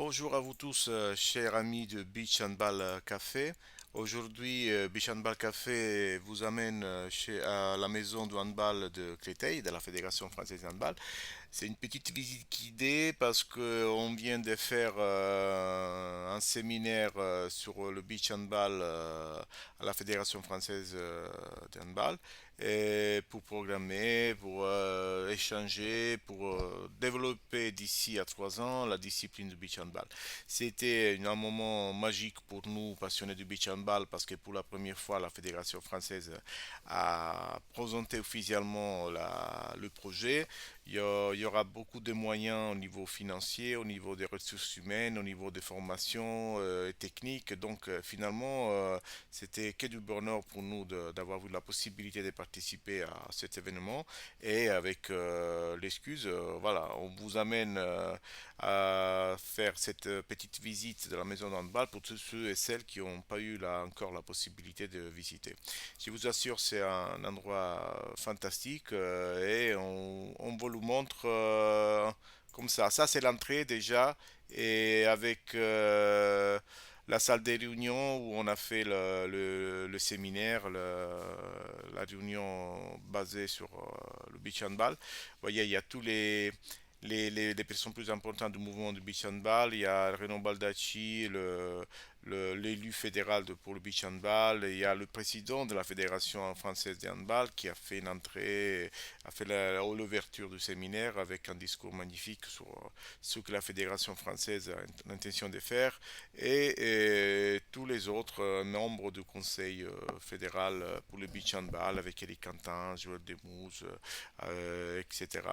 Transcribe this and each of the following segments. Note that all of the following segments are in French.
Bonjour à vous tous, chers amis de Beach Handball Café. Aujourd'hui, Beach Handball Café vous amène à la maison de handball de Créteil, de la Fédération française de handball. C'est une petite visite guidée parce que on vient de faire un séminaire sur le beach handball à la Fédération française de handball et pour programmer, pour échanger, pour développer d'ici à 3 ans la discipline du beach handball. C'était un moment magique pour nous passionnés du beach handball parce que pour la première fois la Fédération française a présenté officiellement le projet. Il y aura beaucoup de moyens au niveau financier, au niveau des ressources humaines, au niveau des formations et techniques. Donc finalement, c'était que du bonheur pour nous d'avoir eu la possibilité de participer à cet événement. Et avec l'excuse, voilà, on vous amène à faire cette petite visite de la maison d'handball pour tous ceux et celles qui n'ont pas eu encore la possibilité de visiter. Je vous assure, c'est un endroit fantastique et on vous le montre comme ça. Ça, c'est l'entrée déjà et avec la salle des réunions où on a fait le séminaire, la réunion basée sur le beach handball. Vous voyez, il y a tous les personnes plus importantes du mouvement du beach handball. Il y a Renaud Baldacci, l'élu fédéral pour le beach handball. Il y a le président de la Fédération française de handball qui a fait une entrée, a fait l'ouverture du séminaire avec un discours magnifique sur ce que la Fédération française a l'intention de faire et tous les autres membres du conseil fédéral pour le beach handball avec Eric Quentin, Joël Demouze, etc.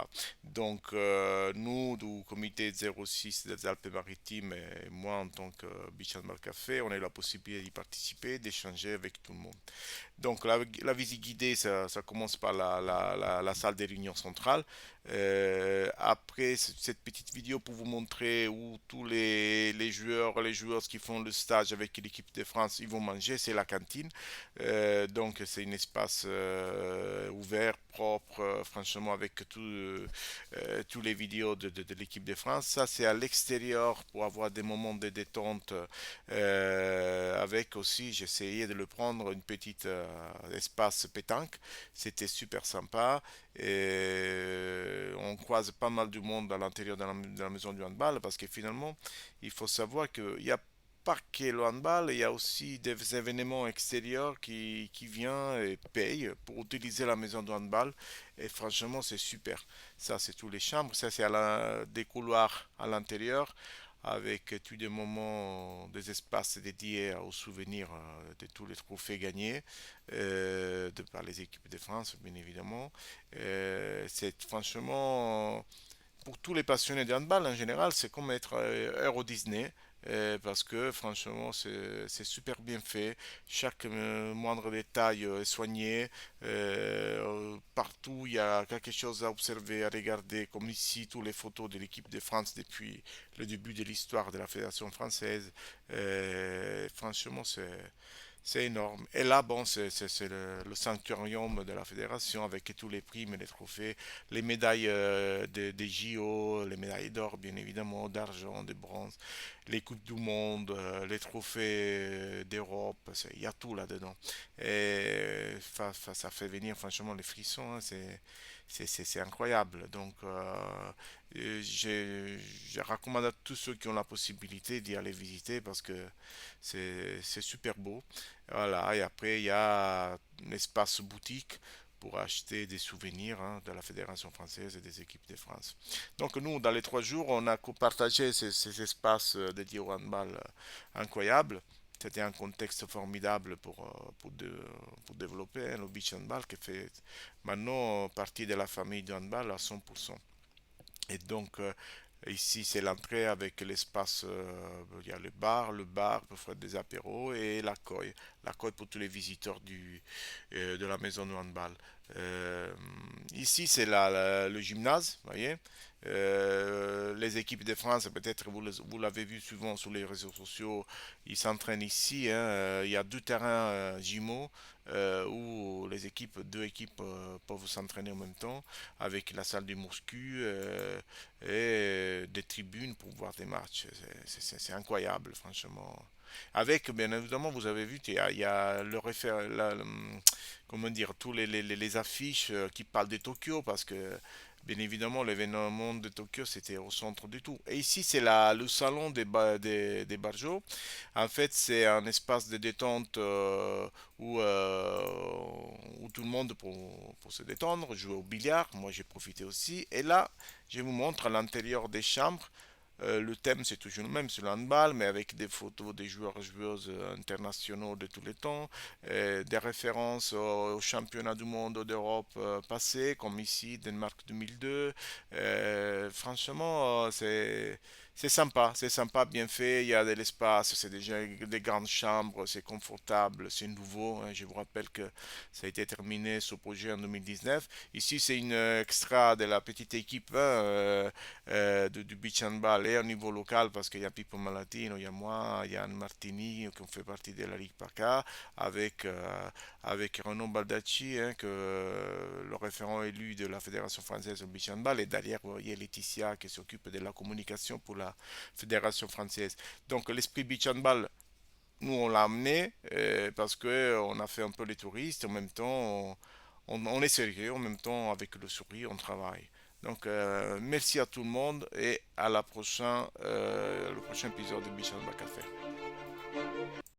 Donc nous du comité 06 des Alpes-Maritimes et moi en tant que beach handball café, on a eu la possibilité d'y participer, d'échanger avec tout le monde. Donc la visite guidée, ça commence par la salle des réunions centrale. Après cette petite vidéo pour vous montrer où tous les joueuses qui font le stage avec l'équipe de France, ils vont manger, c'est la cantine. Donc c'est un espace ouvert, propre, franchement avec tous les vidéos de l'équipe de France. Ça c'est à l'extérieur pour avoir des moments de détente avec aussi, j'essayais de le prendre une petite espace pétanque. C'était super sympa. Et on croise pas mal du monde à l'intérieur de la maison du handball parce que finalement, il faut savoir qu'il y a pas que le handball, il y a aussi des événements extérieurs qui viennent et payent pour utiliser la maison du handball. Et franchement, c'est super. Ça, c'est tous les chambres. Ça, c'est des couloirs à l'intérieur avec tous des moments, des espaces dédiés aux souvenirs de tous les trophées gagnés par les équipes de France, bien évidemment. C'est franchement, pour tous les passionnés de handball en général, c'est comme être Euro Disney. Parce que franchement c'est super bien fait, chaque moindre détail est soigné. Partout il y a quelque chose à observer, à regarder, comme ici toutes les photos de l'équipe de France depuis le début de l'histoire de la Fédération française. Franchement c'est énorme. Et là, bon, c'est le sanctuarium de la fédération avec tous les primes et les trophées, les médailles des JO, les médailles d'or, bien évidemment, d'argent, de bronze, les coupes du monde, les trophées d'Europe, il y a tout là-dedans. Et ça fait venir franchement les frissons, hein, c'est incroyable. Donc, je recommande à tous ceux qui ont la possibilité d'y aller visiter parce que c'est super beau. Voilà, et après, il y a un espace boutique pour acheter des souvenirs hein, de la Fédération française et des équipes de France. Donc nous, dans les 3 jours, on a partagé ces espaces dédiés au handball incroyables. C'était un contexte formidable pour développer hein, le beach handball qui fait maintenant partie de la famille du handball à 100%. Et donc, ici, c'est l'entrée avec l'espace. Il y a le bar pour faire des apéros et l'accueil. L'accueil pour tous les visiteurs de la maison de handball. Euh, Ici, c'est le gymnase, vous voyez. Les équipes de France, peut-être vous l'avez vu souvent sur les réseaux sociaux, ils s'entraînent ici, hein. Il y a deux terrains jumeaux où deux équipes peuvent s'entraîner en même temps, avec la salle de muscu et des tribunes pour voir des matchs. C'est incroyable, franchement. Avec, bien évidemment, vous avez vu, il y a comment dire, tous les affiches qui parlent de Tokyo, parce que, bien évidemment, l'événement de Tokyo, c'était au centre du tout. Et ici, c'est le salon des Barjo. En fait, c'est un espace de détente où tout le monde pour se détendre, jouer au billard. Moi, j'ai profité aussi. Et là, je vous montre à l'intérieur des chambres. Le thème, c'est toujours le même, c'est le handball, mais avec des photos des joueurs et joueuses internationaux de tous les temps, des références aux championnats du monde d'Europe passés, comme ici, Danemark 2002. Franchement, c'est sympa, bien fait. Il y a de l'espace, c'est déjà des grandes chambres, c'est confortable, c'est nouveau, hein. Je vous rappelle que ça a été terminé ce projet en 2019. Ici, c'est une extra de la petite équipe, hein, du beach handball et au niveau local parce qu'il y a Pippo Malatino, il y a moi, il y a Anne Martini qui fait partie de la Ligue PACA avec Renaud Baldacci, hein, le référent élu de la Fédération française de beach handball, et derrière vous voyez Laetitia qui s'occupe de la communication pour la Fédération française. Donc l'esprit beach handball, nous on l'a amené parce que on a fait un peu les touristes, en même temps on est sérieux, en même temps avec le sourire on travaille. Donc merci à tout le monde et à le prochain épisode de Bichon Café.